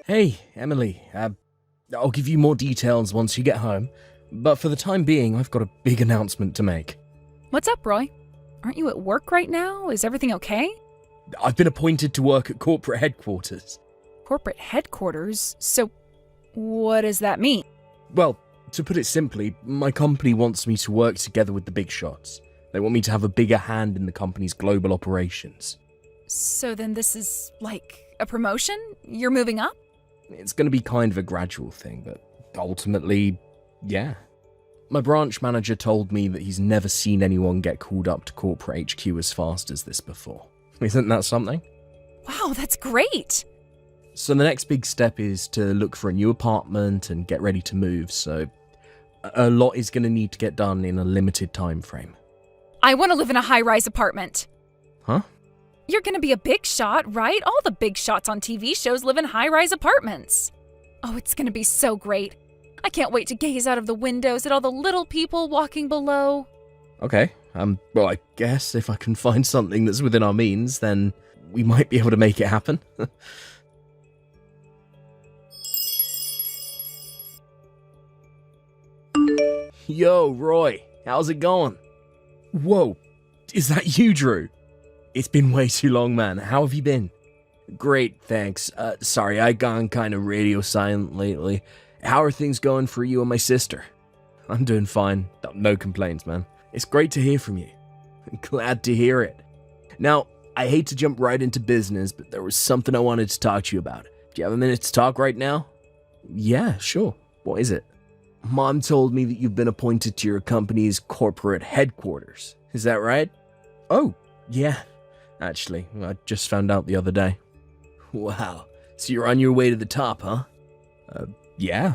Hey, Emily. I'll give you more details once you get home, but for the time being, I've got a big announcement to make. What's up, Roy? Aren't you at work right now? Is everything okay? I've been appointed to work at corporate headquarters. Corporate headquarters? So, what does that mean? Well, to put it simply, my company wants me to work together with the big shots. They want me to have a bigger hand in the company's global operations. So then this is, like, a promotion? You're moving up? It's going to be kind of a gradual thing, but ultimately, yeah. My branch manager told me that he's never seen anyone get called up to corporate HQ as fast as this before. Isn't that something? Wow, that's great! So the next big step is to look for a new apartment and get ready to move, so a lot is going to need to get done in a limited time frame. I want to live in a high-rise apartment. Huh? You're gonna be a big shot, right? All the big shots on TV shows live in high-rise apartments. Oh, it's gonna be so great. I can't wait to gaze out of the windows at all the little people walking below. Okay, well, I guess if I can find something that's within our means, then we might be able to make it happen. Yo, Roy, how's it going? Whoa, is that you, Drew? It's been way too long, man. How have you been? Great, thanks. Sorry, I gone kind of radio silent lately. How are things going for you and my sister? I'm doing fine. No complaints, man. It's great to hear from you. Glad to hear it. Now, I hate to jump right into business, but there was something I wanted to talk to you about. Do you have a minute to talk right now? Yeah, sure. What is it? Mom told me that you've been appointed to your company's corporate headquarters. Is that right? Oh, yeah. Actually, I just found out the other day. Wow, so you're on your way to the top, huh? Yeah,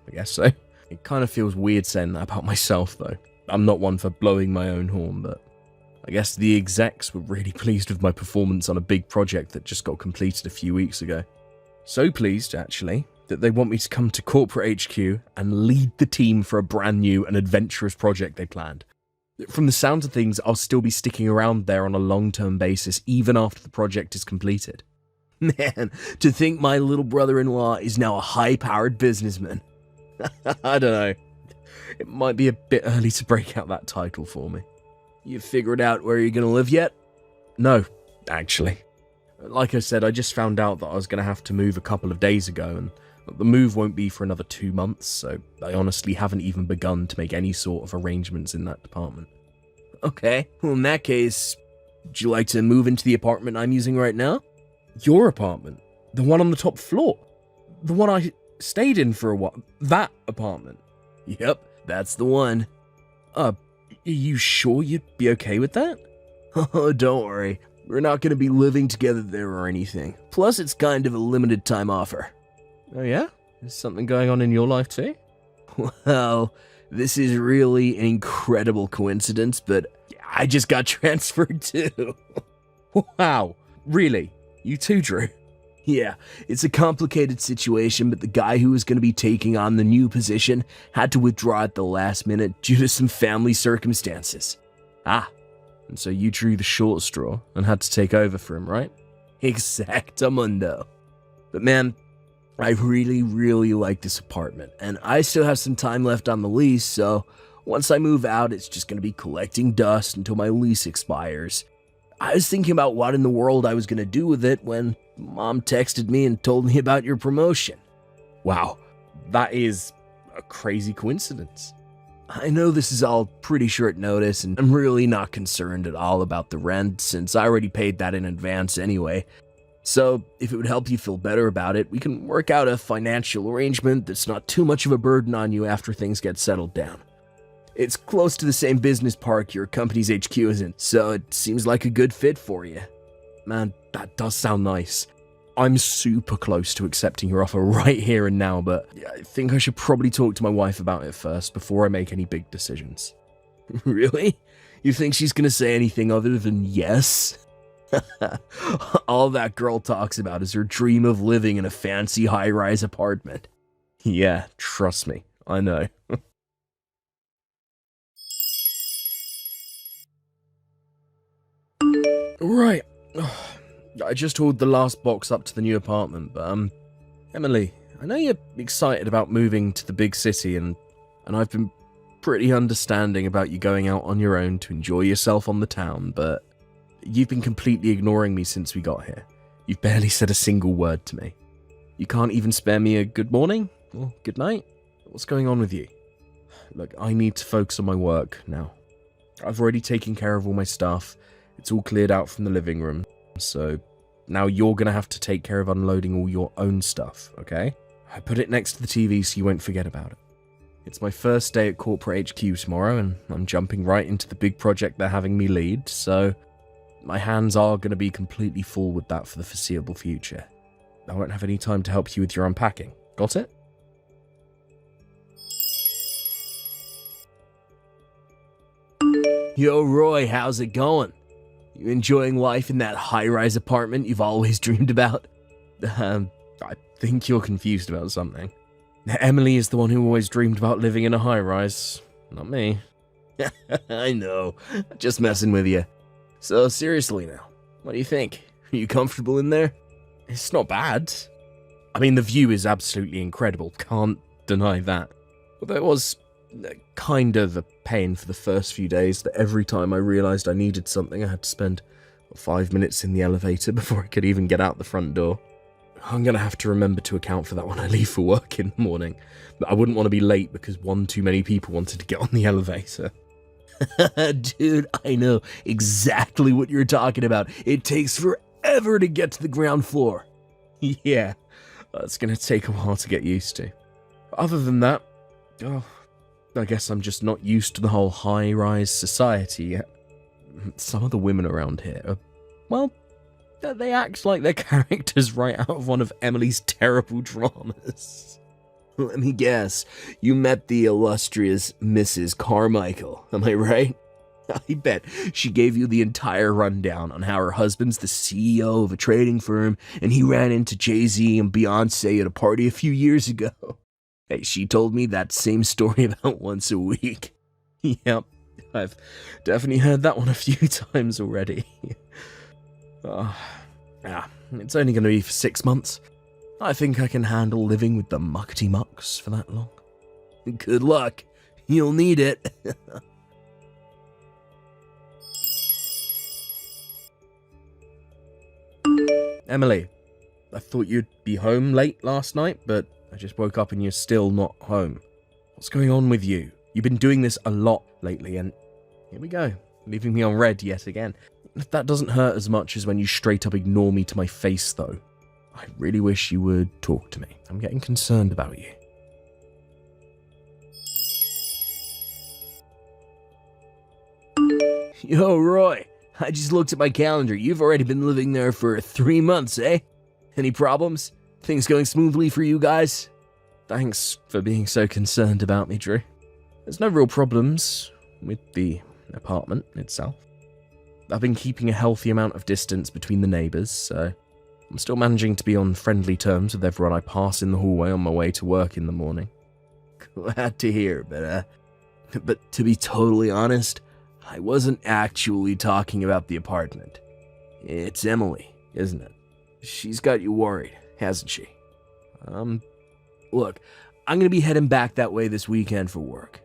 I guess so. It kind of feels weird saying that about myself, though. I'm not one for blowing my own horn, but I guess the execs were really pleased with my performance on a big project that just got completed a few weeks ago. So pleased, actually, that they want me to come to corporate HQ and lead the team for a brand new and adventurous project they planned. From the sound of things, I'll still be sticking around there on a long-term basis, even after the project is completed. Man, to think my little brother-in-law is now a high-powered businessman. I don't know. It might be a bit early to break out that title for me. You figured out where you're gonna live yet? No, actually. Like I said, I just found out that I was gonna have to move a couple of days ago, and the move won't be for another 2 months, so I honestly haven't even begun to make any sort of arrangements in that department. Okay, well in that case, would you like to move into the apartment I'm using right now? Your apartment? The one on the top floor? The one I stayed in for a while? That apartment? Yep, that's the one. Are you sure you'd be okay with that? Oh, don't worry. We're not gonna be living together there or anything. Plus, it's kind of a limited time offer. Oh yeah? Is something going on in your life too? Well, this is really an incredible coincidence, but I just got transferred too. Wow, really? You too, Drew? Yeah, it's a complicated situation, but the guy who was going to be taking on the new position had to withdraw at the last minute due to some family circumstances. Ah, and so you drew the short straw and had to take over for him, right? Exactamundo. But man, I really, really like this apartment, and I still have some time left on the lease, so once I move out, it's just going to be collecting dust until my lease expires. I was thinking about what in the world I was going to do with it when Mom texted me and told me about your promotion. Wow, that is a crazy coincidence. I know this is all pretty short notice, and I'm really not concerned at all about the rent, since I already paid that in advance anyway. So, if it would help you feel better about it, we can work out a financial arrangement that's not too much of a burden on you after things get settled down. It's close to the same business park your company's HQ is in, so it seems like a good fit for you. Man, that does sound nice. I'm super close to accepting your offer right here and now, but I think I should probably talk to my wife about it first before I make any big decisions. Really? You think she's gonna say anything other than yes? All that girl talks about is her dream of living in a fancy high-rise apartment. Yeah, trust me, I know. Right. I just hauled the last box up to the new apartment, but Emily, I know you're excited about moving to the big city, and I've been pretty understanding about you going out on your own to enjoy yourself on the town, but you've been completely ignoring me since we got here. You've barely said a single word to me. You can't even spare me a good morning or good night? What's going on with you? Look, I need to focus on my work now. I've already taken care of all my stuff. It's all cleared out from the living room, so now you're gonna have to take care of unloading all your own stuff, okay? I put it next to the TV so you won't forget about it. It's my first day at corporate HQ tomorrow, and I'm jumping right into the big project they're having me lead, so my hands are gonna be completely full with that for the foreseeable future. I won't have any time to help you with your unpacking. Got it? Yo, Roy, how's it going? You enjoying life in that high-rise apartment you've always dreamed about? I think you're confused about something. Emily is the one who always dreamed about living in a high-rise, not me. I know, just messing with you. So seriously now, what do you think? Are you comfortable in there? It's not bad. I mean, the view is absolutely incredible, can't deny that. Although it was kind of a pain for the first few days that every time I realised I needed something, I had to spend 5 minutes in the elevator before I could even get out the front door. I'm going to have to remember to account for that when I leave for work in the morning. But I wouldn't want to be late because one too many people wanted to get on the elevator. Dude, I know exactly what you're talking about. It takes forever to get to the ground floor. Yeah, that's going to take a while to get used to. Other than that, I guess I'm just not used to the whole high-rise society yet. Some of the women around here are, well, they act like they're characters right out of one of Emily's terrible dramas. Let me guess, you met the illustrious Mrs. Carmichael, am I right? I bet she gave you the entire rundown on how her husband's the CEO of a trading firm and he ran into Jay-Z and Beyonce at a party a few years ago. Hey, she told me that same story about once a week. Yep, I've definitely heard that one a few times already. Yeah, it's only going to be for 6 months. I think I can handle living with the muckety mucks for that long. Good luck. You'll need it. Emily, I thought you'd be home late last night, but I just woke up and you're still not home. What's going on with you? You've been doing this a lot lately, and here we go, leaving me on red yet again. That doesn't hurt as much as when you straight up ignore me to my face, though. I really wish you would talk to me. I'm getting concerned about you. Yo, Roy, I just looked at my calendar. You've already been living there for 3 months, eh? Any problems? Things going smoothly for you guys? Thanks for being so concerned about me, Drew. There's no real problems with the apartment itself. I've been keeping a healthy amount of distance between the neighbours, so I'm still managing to be on friendly terms with everyone I pass in the hallway on my way to work in the morning. Glad to hear, but to be totally honest, I wasn't actually talking about the apartment. It's Emily, isn't it? She's got you worried, hasn't she? Look, I'm gonna be heading back that way this weekend for work.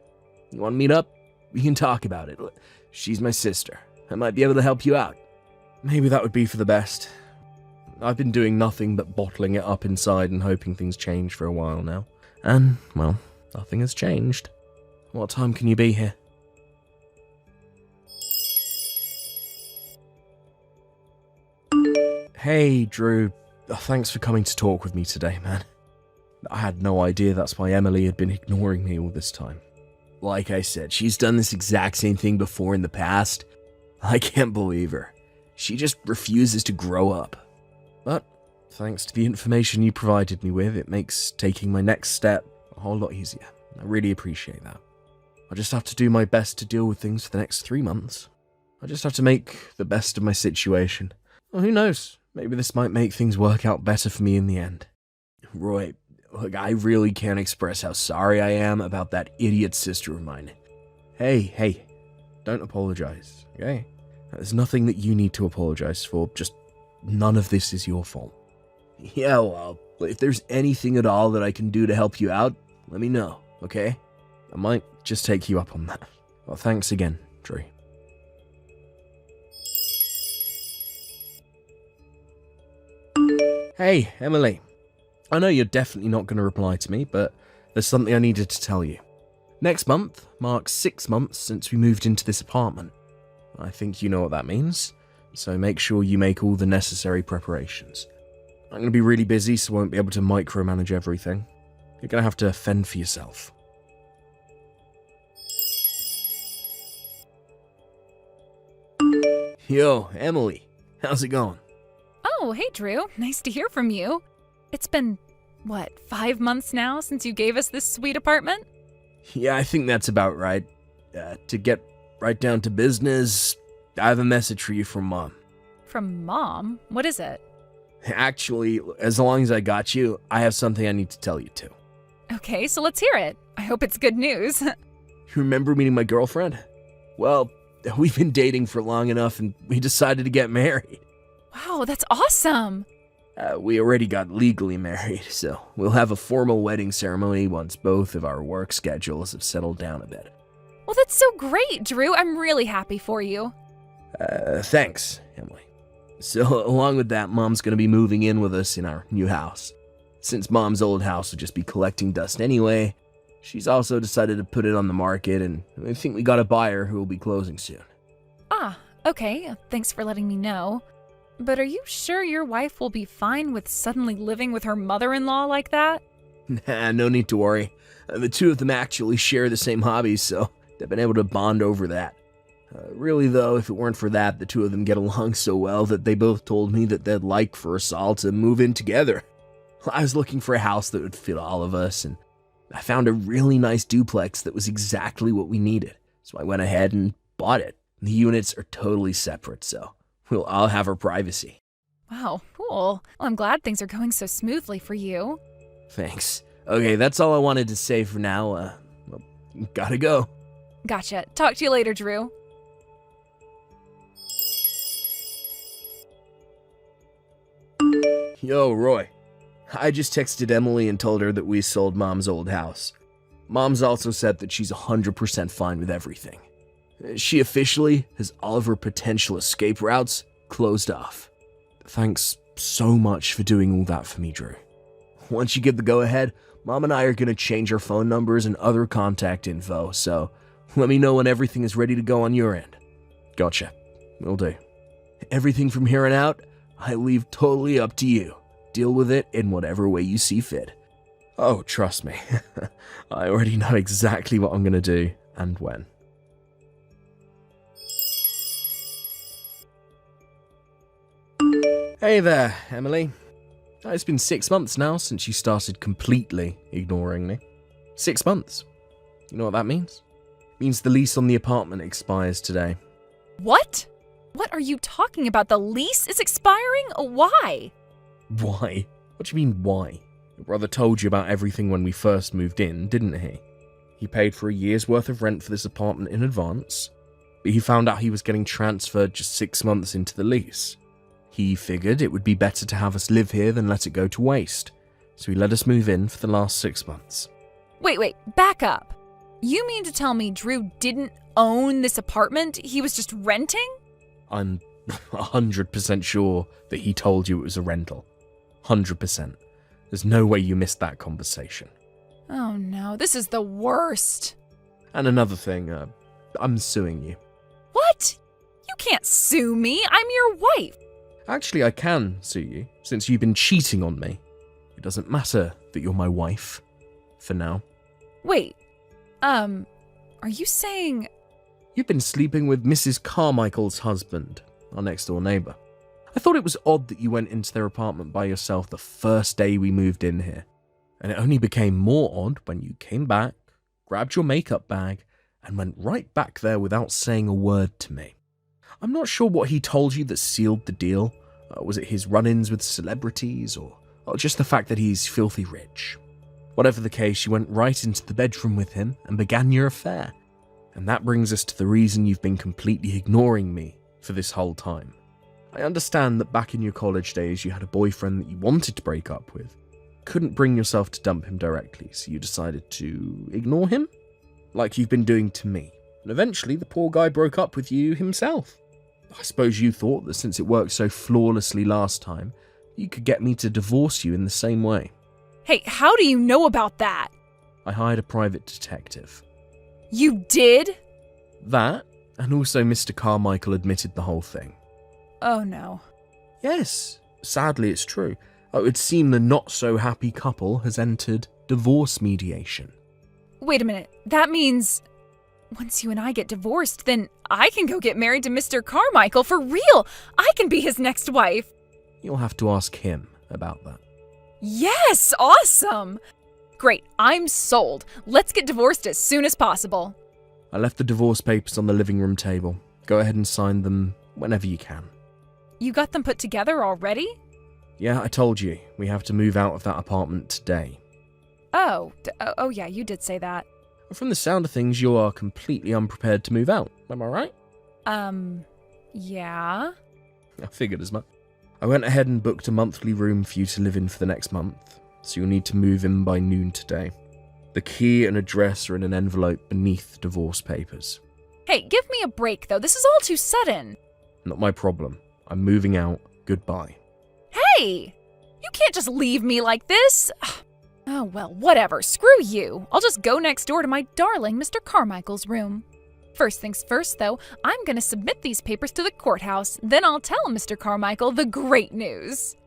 You wanna meet up? We can talk about it. She's my sister. I might be able to help you out. Maybe that would be for the best. I've been doing nothing but bottling it up inside and hoping things change for a while now. And, well, nothing has changed. What time can you be here? Hey, Drew. Thanks for coming to talk with me today, man. I had no idea that's why Emily had been ignoring me all this time. Like I said, she's done this exact same thing before in the past. I can't believe her. She just refuses to grow up. But, thanks to the information you provided me with, it makes taking my next step a whole lot easier. I really appreciate that. I just have to do my best to deal with things for the next 3 months. I just have to make the best of my situation. Well, who knows? Maybe this might make things work out better for me in the end. Roy, look, I really can't express how sorry I am about that idiot sister of mine. Hey, don't apologize, okay? There's nothing that you need to apologize for, just none of this is your fault. Yeah, well, If there's anything at all that I can do to help you out, let me know, okay? I might just take you up on that. Well, thanks again, Drew. Hey, Emily. I know you're definitely not going to reply to me, but there's something I needed to tell you. Next month marks 6 months since we moved into this apartment. I think you know what that means, so make sure you make all the necessary preparations. I'm going to be really busy, so I won't be able to micromanage everything. You're going to have to fend for yourself. Yo, Emily. How's it going? Oh, hey, Drew. Nice to hear from you. It's been, 5 months now since you gave us this sweet apartment? Yeah, I think that's about right. To get right down to business, I have a message for you from Mom. From Mom? What is it? Actually, as long as I got you, I have something I need to tell you too. Okay, so let's hear it. I hope it's good news. You remember meeting my girlfriend? Well, we've been dating for long enough and we decided to get married. Wow, that's awesome. We already got legally married, so we'll have a formal wedding ceremony once both of our work schedules have settled down a bit. Well, that's so great, Drew. I'm really happy for you. Thanks, Emily. So, along with that, Mom's gonna be moving in with us in our new house. Since Mom's old house will just be collecting dust anyway, she's also decided to put it on the market, and I think we got a buyer who will be closing soon. Ah, okay. Thanks for letting me know. But are you sure your wife will be fine with suddenly living with her mother-in-law like that? Nah, no need to worry. The two of them actually share the same hobbies, so they've been able to bond over that. Really, though, if it weren't for that, the two of them get along so well that they both told me that they'd like for us all to move in together. I was looking for a house that would fit all of us, and I found a really nice duplex that was exactly what we needed. So I went ahead and bought it. The units are totally separate, so we'll all have our privacy. Wow, cool. Well, I'm glad things are going so smoothly for you. Thanks. Okay, that's all I wanted to say for now. Well, gotta go. Gotcha. Talk to you later, Drew. Yo, Roy. I just texted Emily and told her that we sold Mom's old house. Mom's also said that she's 100% fine with everything. She officially has all of her potential escape routes closed off. Thanks so much for doing all that for me, Drew. Once you give the go-ahead, Mom and I are going to change our phone numbers and other contact info, so let me know when everything is ready to go on your end. Gotcha. Will do. Everything from here on out, I leave totally up to you. Deal with it in whatever way you see fit. Oh, trust me. I already know exactly what I'm going to do and when. Hey there, Emily. It's been 6 months now since you started completely ignoring me. 6 months. You know what that means? It means the lease on the apartment expires today. What? What are you talking about? The lease is expiring? Why? Why? What do you mean, why? Your brother told you about everything when we first moved in, didn't he? He paid for a year's worth of rent for this apartment in advance, but he found out he was getting transferred just 6 months into the lease. He figured it would be better to have us live here than let it go to waste, so he let us move in for the last 6 months. Wait, back up. You mean to tell me Drew didn't own this apartment? He was just renting? I'm 100% sure that he told you it was a rental. 100%. There's no way you missed that conversation. Oh no, this is the worst. And another thing, I'm suing you. What? You can't sue me. I'm your wife. Actually, I can sue you, since you've been cheating on me. It doesn't matter that you're my wife. For now. Wait, are you saying... You've been sleeping with Mrs. Carmichael's husband, our next-door neighbour. I thought it was odd that you went into their apartment by yourself the first day we moved in here. And it only became more odd when you came back, grabbed your makeup bag, and went right back there without saying a word to me. I'm not sure what he told you that sealed the deal. Was it his run-ins with celebrities, or just the fact that he's filthy rich? Whatever the case, you went right into the bedroom with him and began your affair. And that brings us to the reason you've been completely ignoring me for this whole time. I understand that back in your college days you had a boyfriend that you wanted to break up with, couldn't bring yourself to dump him directly, so you decided to ignore him? Like you've been doing to me. And eventually the poor guy broke up with you himself. I suppose you thought that since it worked so flawlessly last time, you could get me to divorce you in the same way. Hey, how do you know about that? I hired a private detective. You did? That, and also Mr. Carmichael admitted the whole thing. Oh no. Yes, sadly it's true. It would seem the not-so-happy couple has entered divorce mediation. Wait a minute, that means once you and I get divorced, then I can go get married to Mr. Carmichael for real. I can be his next wife. You'll have to ask him about that. Yes, awesome. Great, I'm sold. Let's get divorced as soon as possible. I left the divorce papers on the living room table. Go ahead and sign them whenever you can. You got them put together already? Yeah, I told you. We have to move out of that apartment today. Oh yeah, you did say that. From the sound of things, you are completely unprepared to move out. Am I right? Yeah. I figured as much. I went ahead and booked a monthly room for you to live in for the next month, so you'll need to move in by noon today. The key and address are in an envelope beneath the divorce papers. Hey, give me a break though. This is all too sudden. Not my problem. I'm moving out. Goodbye. Hey! You can't just leave me like this. Oh, well, whatever. Screw you. I'll just go next door to my darling Mr. Carmichael's room. First things first, though, I'm gonna submit these papers to the courthouse. Then I'll tell Mr. Carmichael the great news.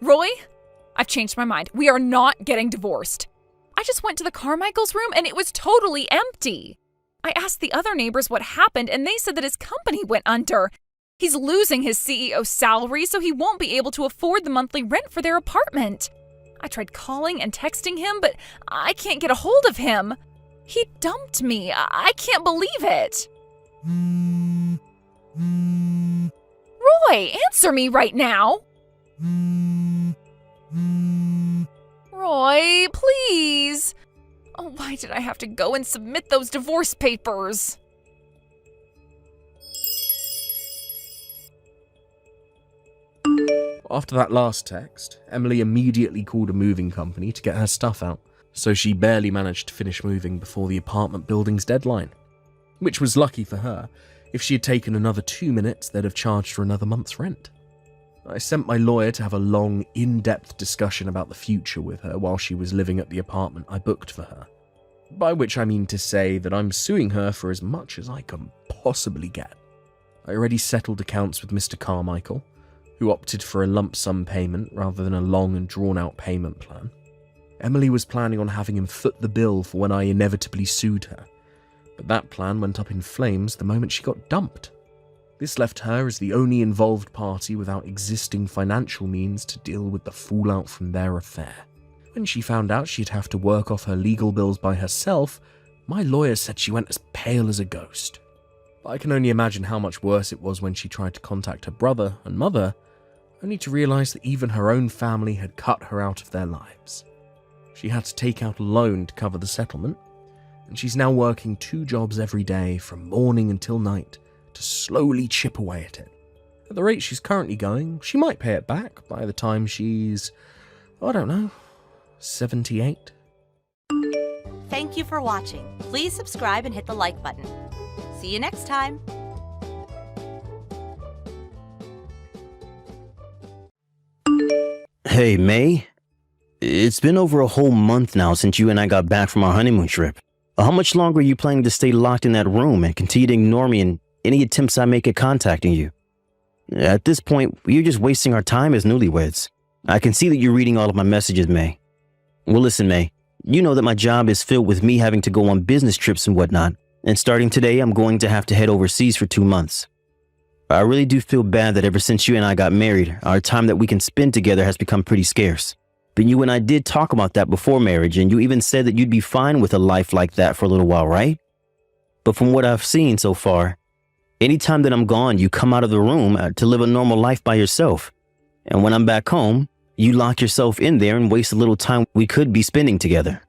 Roy, I've changed my mind. We are not getting divorced. I just went to the Carmichael's room and it was totally empty. I asked the other neighbors what happened and they said that his company went under. He's losing his CEO salary, so he won't be able to afford the monthly rent for their apartment. I tried calling and texting him, but I can't get a hold of him. He dumped me. I can't believe it. Roy, answer me right now. Roy, please. Oh, why did I have to go and submit those divorce papers? After that last text, Emily immediately called a moving company to get her stuff out, so she barely managed to finish moving before the apartment building's deadline. Which was lucky for her. If she had taken another 2 minutes, they'd have charged her another month's rent. I sent my lawyer to have a long, in-depth discussion about the future with her while she was living at the apartment I booked for her. By which I mean to say that I'm suing her for as much as I can possibly get. I already settled accounts with Mr. Carmichael, who opted for a lump sum payment rather than a long and drawn-out payment plan. Emily was planning on having him foot the bill for when I inevitably sued her, but that plan went up in flames the moment she got dumped. This left her as the only involved party without existing financial means to deal with the fallout from their affair. When she found out she'd have to work off her legal bills by herself, my lawyer said she went as pale as a ghost. But I can only imagine how much worse it was when she tried to contact her brother and mother, only to realize that even her own family had cut her out of their lives. She had to take out a loan to cover the settlement, and she's now working 2 jobs every day from morning until night to slowly chip away at it. At the rate she's currently going, she might pay it back by the time she's, 78? Thank you for watching. Please subscribe and hit the like button. See you next time. Hey, May. It's been over a whole month now since you and I got back from our honeymoon trip. How much longer are you planning to stay locked in that room and continue to ignore me in any attempts I make at contacting you? At this point, you're just wasting our time as newlyweds. I can see that you're reading all of my messages, May. Well, listen, May. You know that my job is filled with me having to go on business trips and whatnot, and starting today, I'm going to have to head overseas for 2 months. I really do feel bad that ever since you and I got married, our time that we can spend together has become pretty scarce. But you and I did talk about that before marriage, and you even said that you'd be fine with a life like that for a little while, right? But from what I've seen so far, anytime that I'm gone, you come out of the room to live a normal life by yourself. And when I'm back home, you lock yourself in there and waste a little time we could be spending together.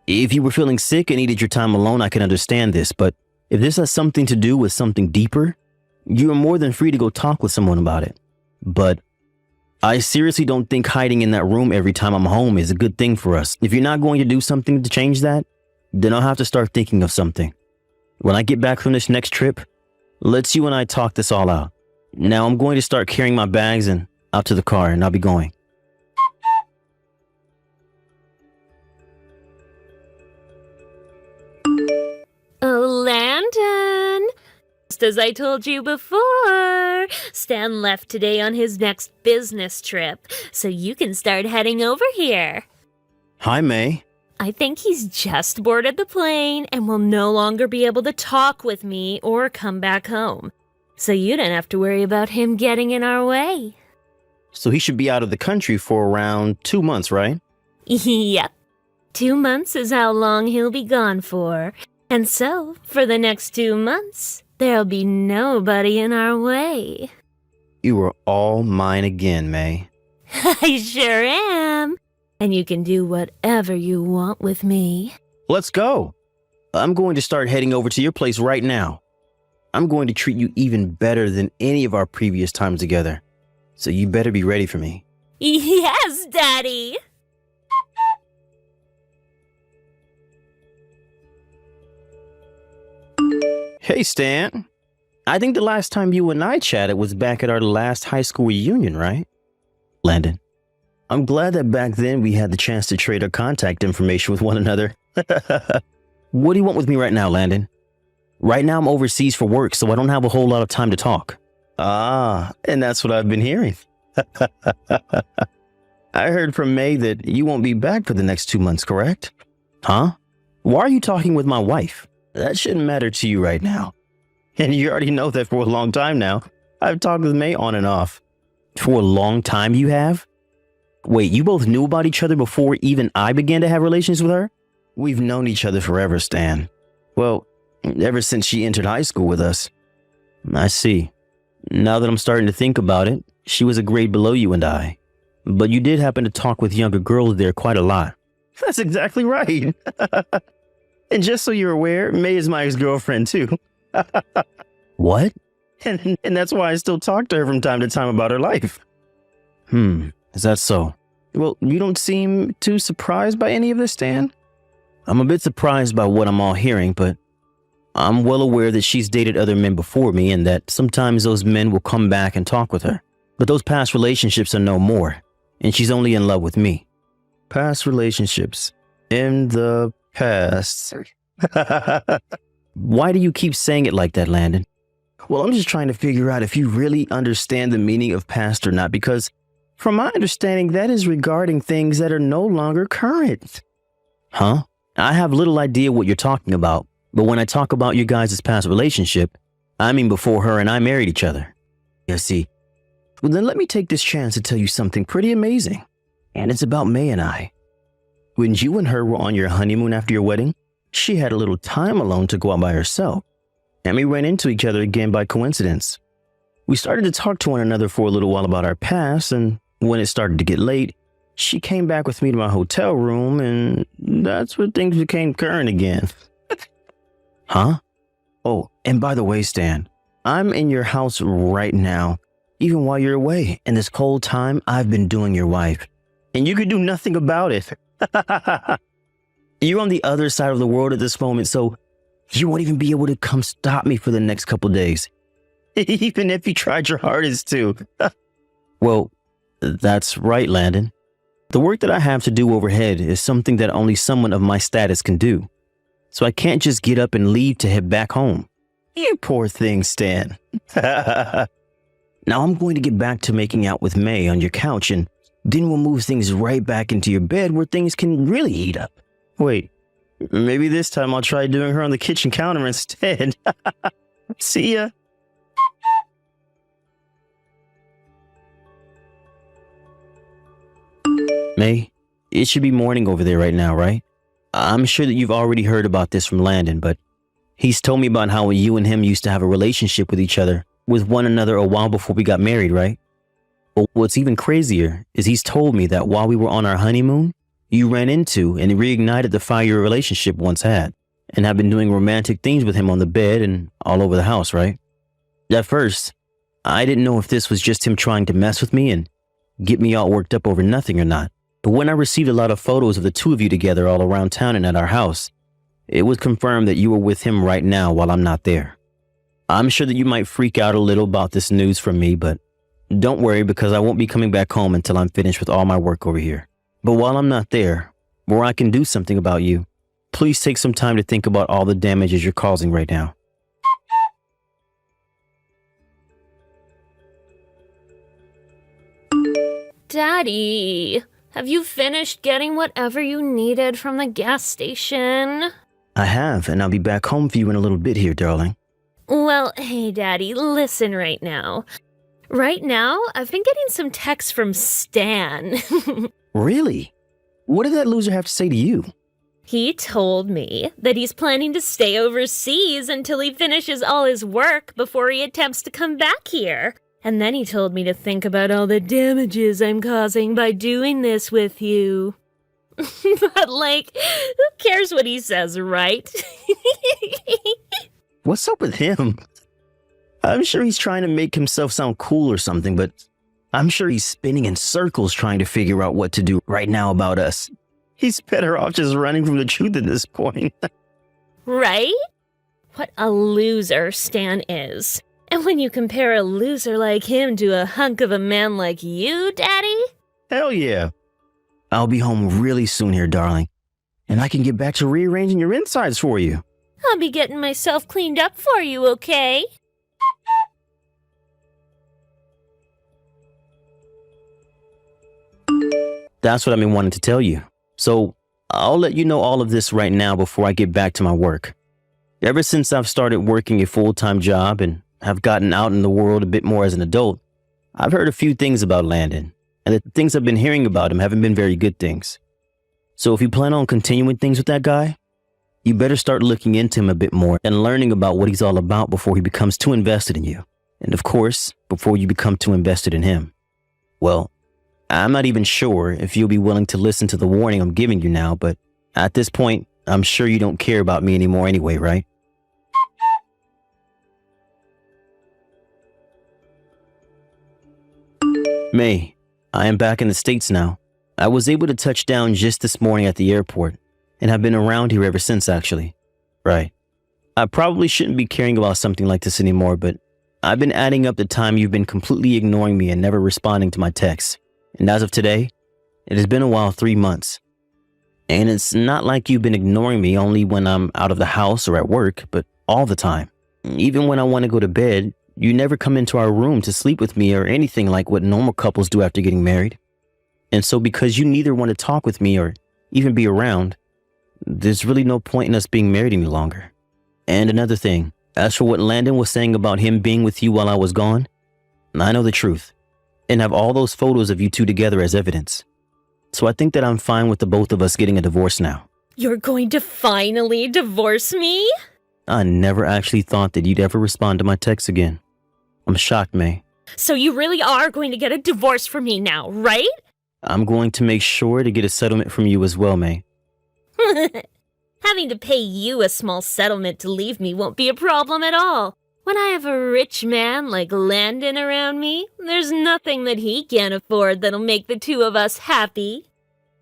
If you were feeling sick and needed your time alone, I can understand this, but If this has something to do with something deeper, you are more than free to go talk with someone about it. But I seriously don't think hiding in that room every time I'm home is a good thing for us. If you're not going to do something to change that, then I'll have to start thinking of something. When I get back from this next trip, let's you and I talk this all out. Now I'm going to start carrying my bags and out to the car, and I'll be going. Oh, Landon! Just as I told you before, Stan left today on his next business trip, so you can start heading over here. Hi, May. I think he's just boarded the plane and will no longer be able to talk with me or come back home. So you don't have to worry about him getting in our way. So he should be out of the country for around 2 months, right? Yep. 2 months is how long he'll be gone for. And so, for the next 2 months, there'll be nobody in our way. You are all mine again, May. I sure am. And you can do whatever you want with me. Let's go. I'm going to start heading over to your place right now. I'm going to treat you even better than any of our previous times together. So you better be ready for me. Yes, Daddy! Hey, Stan. I think the last time you and I chatted was back at our last high school reunion, right? Landon. I'm glad that back then we had the chance to trade our contact information with one another. What do you want with me right now, Landon? Right now I'm overseas for work, so I don't have a whole lot of time to talk. Ah, and that's what I've been hearing. I heard from May that you won't be back for the next 2 months, correct? Huh? Why are you talking with my wife? That shouldn't matter to you right now. And you already know that for a long time now. I've talked with May on and off. For a long time you have? Wait, you both knew about each other before even I began to have relations with her? We've known each other forever, Stan. Well, ever since she entered high school with us. I see. Now that I'm starting to think about it, she was a grade below you and I. But you did happen to talk with younger girls there quite a lot. That's exactly right. And just so you're aware, May is my ex-girlfriend too. What? And that's why I still talk to her from time to time about her life. Is that so? Well, you don't seem too surprised by any of this, Stan. I'm a bit surprised by what I'm all hearing, but I'm well aware that she's dated other men before me and that sometimes those men will come back and talk with her. But those past relationships are no more, and she's only in love with me. Past relationships. In the past. Why do you keep saying it like that, Landon? Well, I'm just trying to figure out if you really understand the meaning of past or not, because from my understanding, that is regarding things that are no longer current. Huh? I have little idea what you're talking about, but when I talk about you guys' past relationship, I mean before her and I married each other. You see, well then let me take this chance to tell you something pretty amazing, and it's about May and I. When you and her were on your honeymoon after your wedding, she had a little time alone to go out by herself, and we ran into each other again by coincidence. We started to talk to one another for a little while about our past, and when it started to get late, she came back with me to my hotel room, and that's when things became current again. Huh? Oh, and by the way, Stan, I'm in your house right now, even while you're away, and this whole time I've been doing your wife, and you could do nothing about it. You're on the other side of the world at this moment, so you won't even be able to come stop me for the next couple days. Even if you tried your hardest to. Well, that's right, Landon. The work that I have to do overhead is something that only someone of my status can do. So I can't just get up and leave to head back home. You poor thing, Stan. Now I'm going to get back to making out with May on your couch, and then we'll move things right back into your bed where things can really heat up. Wait, maybe this time I'll try doing her on the kitchen counter instead. See ya. May, it should be morning over there right now, right? I'm sure that you've already heard about this from Landon, but he's told me about how you and him used to have a relationship with each other, with one another a while before we got married, right? But what's even crazier is he's told me that while we were on our honeymoon, you ran into and reignited the fire your relationship once had. and have been doing romantic things with him on the bed and all over the house, right? At first, I didn't know if this was just him trying to mess with me and get me all worked up over nothing or not. But when I received a lot of photos of the two of you together all around town and at our house, it was confirmed that you were with him right now while I'm not there. I'm sure that you might freak out a little about this news from me, but don't worry because I won't be coming back home until I'm finished with all my work over here. But while I'm not there, where I can do something about you, please take some time to think about all the damages you're causing right now. Daddy, have you finished getting whatever you needed from the gas station? I have, and I'll be back home for you in a little bit here, darling. Well, hey, Daddy, listen right now. Right now, I've been getting some texts from Stan. Really? What did that loser have to say to you? He told me that he's planning to stay overseas until he finishes all his work before he attempts to come back here. And then he told me to think about all the damages I'm causing by doing this with you. But, who cares what he says, right? What's up with him? I'm sure he's trying to make himself sound cool or something, but I'm sure he's spinning in circles trying to figure out what to do right now about us. He's better off just running from the truth at this point. Right? What a loser Stan is. And when you compare a loser like him to a hunk of a man like you, Daddy? Hell yeah. I'll be home really soon here, darling. And I can get back to rearranging your insides for you. I'll be getting myself cleaned up for you, okay? That's what I've been wanting to tell you. So I'll let you know all of this right now before I get back to my work. Ever since I've started working a full-time job and have gotten out in the world a bit more as an adult, I've heard a few things about Landon, and the things I've been hearing about him haven't been very good things. So if you plan on continuing things with that guy, you better start looking into him a bit more and learning about what he's all about before he becomes too invested in you. And of course, before you become too invested in him. Well, I'm not even sure if you'll be willing to listen to the warning I'm giving you now, but at this point, I'm sure you don't care about me anymore anyway, right? May, I am back in the States now. I was able to touch down just this morning at the airport, and have been around here ever since, actually. Right. I probably shouldn't be caring about something like this anymore, but I've been adding up the time you've been completely ignoring me and never responding to my texts. And as of today, it has been a while, 3 months. And it's not like you've been ignoring me only when I'm out of the house or at work, but all the time. Even when I want to go to bed, you never come into our room to sleep with me or anything like what normal couples do after getting married. And so because you neither want to talk with me or even be around, there's really no point in us being married any longer. And another thing, as for what Landon was saying about him being with you while I was gone, I know the truth and have all those photos of you two together as evidence. So I think that I'm fine with the both of us getting a divorce now. You're going to finally divorce me? I never actually thought that you'd ever respond to my texts again. I'm shocked, May. So you really are going to get a divorce from me now, right? I'm going to make sure to get a settlement from you as well, May. Having to pay you a small settlement to leave me won't be a problem at all. When I have a rich man like Landon around me, there's nothing that he can't afford that'll make the two of us happy.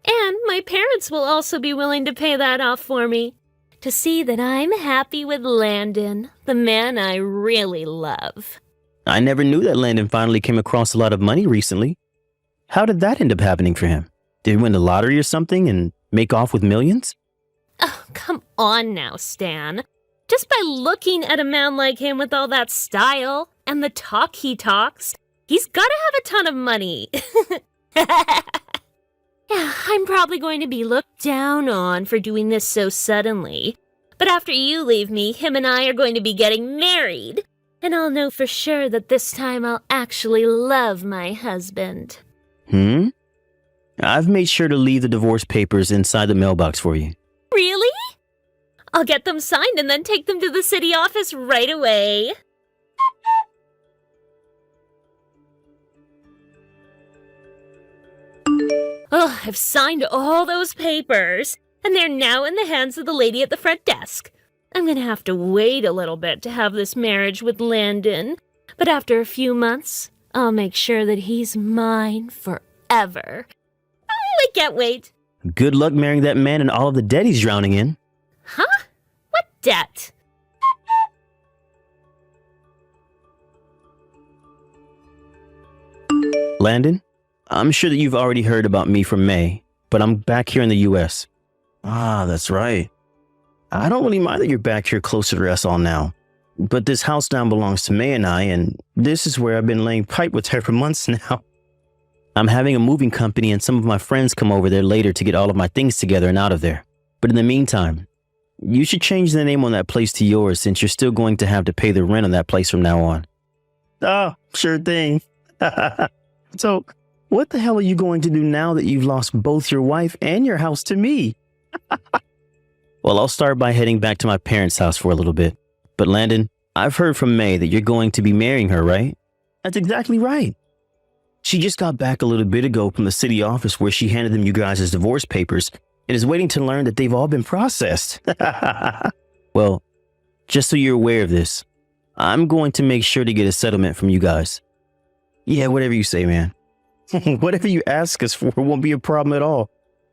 And my parents will also be willing to pay that off for me. To see that I'm happy with Landon, the man I really love. I never knew that Landon finally came across a lot of money recently. How did that end up happening for him? Did he win the lottery or something and make off with millions? Oh, come on now, Stan. Just by looking at a man like him with all that style and the talk he talks, he's gotta have a ton of money. Yeah, I'm probably going to be looked down on for doing this so suddenly. But after you leave me, him and I are going to be getting married. And I'll know for sure that this time I'll actually love my husband. I've made sure to leave the divorce papers inside the mailbox for you. Really? I'll get them signed and then take them to the city office right away. Oh, I've signed all those papers, and they're now in the hands of the lady at the front desk. I'm gonna have to wait a little bit to have this marriage with Landon. But after a few months, I'll make sure that he's mine forever. I can't wait. Good luck marrying that man and all of the debt he's drowning in. Huh? What debt? Landon, I'm sure that you've already heard about me from May, but I'm back here in the US. Ah, that's right. I don't really mind that you're back here closer to us all now. But this house now belongs to May and I, and this is where I've been laying pipe with her for months now. I'm having a moving company and some of my friends come over there later to get all of my things together and out of there. But in the meantime, you should change the name on that place to yours since you're still going to have to pay the rent on that place from now on. Oh, sure thing. So, what the hell are you going to do now that you've lost both your wife and your house to me? Well, I'll start by heading back to my parents' house for a little bit. But Landon, I've heard from May that you're going to be marrying her, right? That's exactly right. She just got back a little bit ago from the city office where she handed them you guys' divorce papers and is waiting to learn that they've all been processed. Well, just so you're aware of this, I'm going to make sure to get a settlement from you guys. Yeah, whatever you say, man. Whatever you ask us for won't be a problem at all.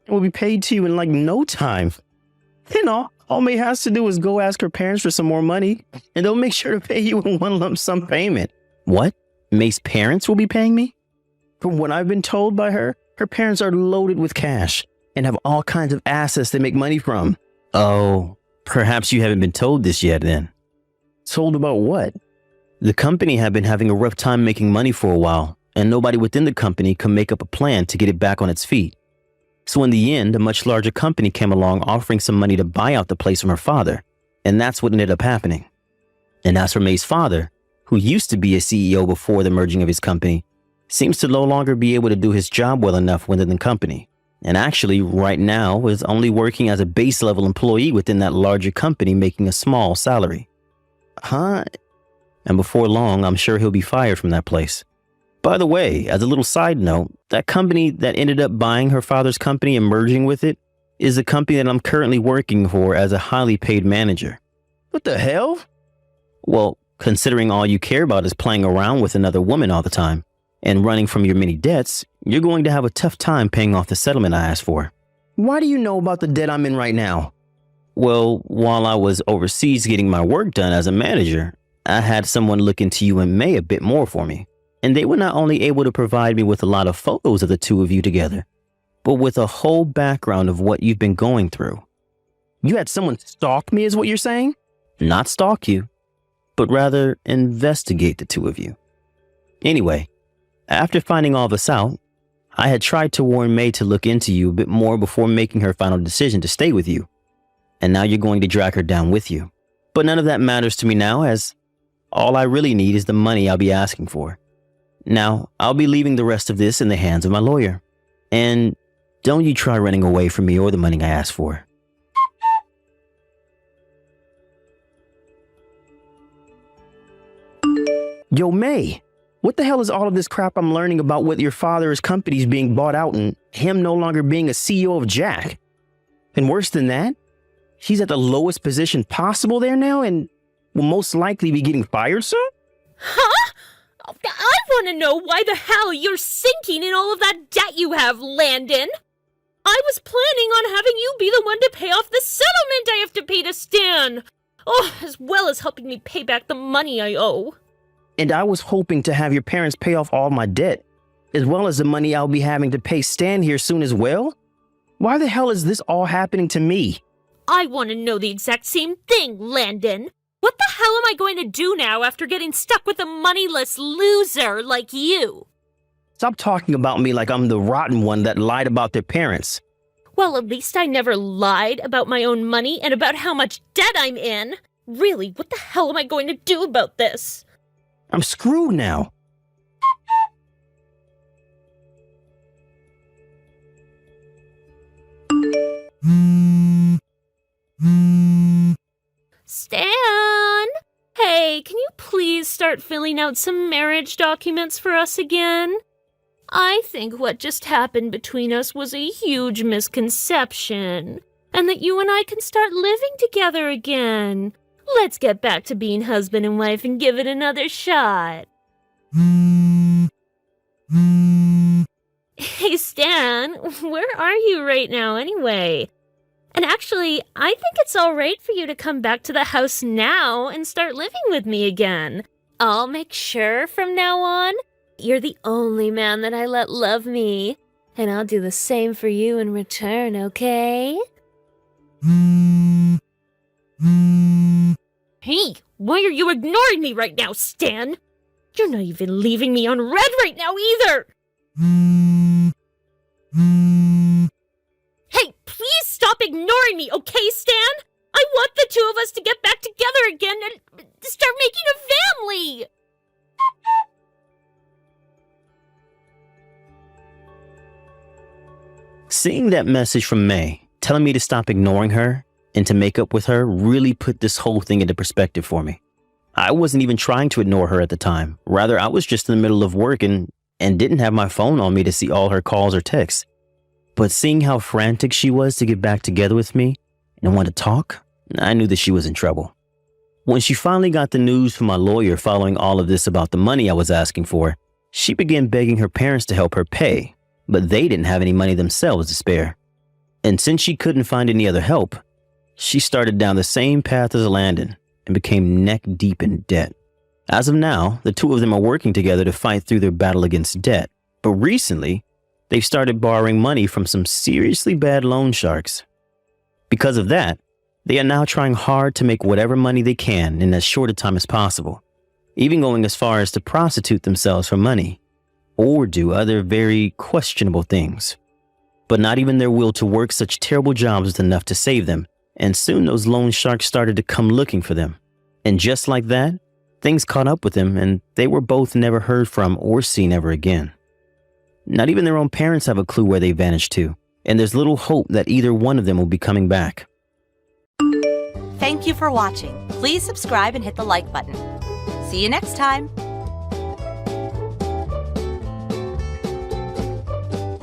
It will be paid to you in like no time. You know, all May has to do is go ask her parents for some more money, and they'll make sure to pay you in one lump sum payment. What? May's parents will be paying me? From what I've been told by her, her parents are loaded with cash and have all kinds of assets they make money from. Oh, perhaps you haven't been told this yet then. Told about what? The company had been having a rough time making money for a while, and nobody within the company could make up a plan to get it back on its feet. So in the end, a much larger company came along offering some money to buy out the place from her father, and that's what ended up happening. And as for May's father, who used to be a CEO before the merging of his company, seems to no longer be able to do his job well enough within the company, and actually right now is only working as a base level employee within that larger company making a small salary. Huh? And before long, I'm sure he'll be fired from that place. By the way, as a little side note, that company that ended up buying her father's company and merging with it is the company that I'm currently working for as a highly paid manager. What the hell? Well, considering all you care about is playing around with another woman all the time and running from your many debts, you're going to have a tough time paying off the settlement I asked for. Why do you know about the debt I'm in right now? Well, while I was overseas getting my work done as a manager, I had someone look into you and May a bit more for me. And they were not only able to provide me with a lot of photos of the two of you together, but with a whole background of what you've been going through. You had someone stalk me is what you're saying? Not stalk you, but rather investigate the two of you. Anyway, after finding all this out, I had tried to warn May to look into you a bit more before making her final decision to stay with you. And now you're going to drag her down with you. But none of that matters to me now, as all I really need is the money I'll be asking for. Now, I'll be leaving the rest of this in the hands of my lawyer. And don't you try running away from me or the money I asked for. Yo, May, what the hell is all of this crap I'm learning about with your father's companies being bought out and him no longer being a CEO of Jack? And worse than that, he's at the lowest position possible there now and will most likely be getting fired soon? Huh? I want to know why the hell you're sinking in all of that debt you have, Landon. I was planning on having you be the one to pay off the settlement I have to pay to Stan. Oh, as well as helping me pay back the money I owe. And I was hoping to have your parents pay off all my debt, as well as the money I'll be having to pay Stan here soon as well? Why the hell is this all happening to me? I want to know the exact same thing, Landon. What the hell am I going to do now after getting stuck with a moneyless loser like you? Stop talking about me like I'm the rotten one that lied about their parents. Well, at least I never lied about my own money and about how much debt I'm in. Really, what the hell am I going to do about this? I'm screwed now. Stan! Hey, can you please start filling out some marriage documents for us again? I think what just happened between us was a huge misconception. and that you and I can start living together again. Let's get back to being husband and wife and give it another shot. Hey, Stan, where are you right now anyway? And actually, I think it's all right for you to come back to the house now and start living with me again. I'll make sure from now on you're the only man that I let love me. And I'll do the same for you in return, okay? Hey, why are you ignoring me right now, Stan? You're not even leaving me on red right now either! Hey, please stop ignoring me, okay, Stan? I want the two of us to get back together again and start making a family! Seeing that message from May, telling me to stop ignoring her and to make up with her, really put this whole thing into perspective for me. I wasn't even trying to ignore her at the time. Rather, I was just in the middle of work and didn't have my phone on me to see all her calls or texts. But seeing how frantic she was to get back together with me and want to talk, I knew that she was in trouble. When she finally got the news from my lawyer following all of this about the money I was asking for, she began begging her parents to help her pay, but they didn't have any money themselves to spare. And since she couldn't find any other help, she started down the same path as Landon and became neck deep in debt. As of now, the two of them are working together to fight through their battle against debt. But recently, they've started borrowing money from some seriously bad loan sharks. Because of that, they are now trying hard to make whatever money they can in as short a time as possible, even going as far as to prostitute themselves for money or do other very questionable things. But not even their will to work such terrible jobs was enough to save them, and soon those loan sharks started to come looking for them. And just like that, things caught up with them and they were both never heard from or seen ever again. Not even their own parents have a clue where they vanished to, and there's little hope that either one of them will be coming back. Thank you for watching. Please subscribe and hit the like button. See you next time.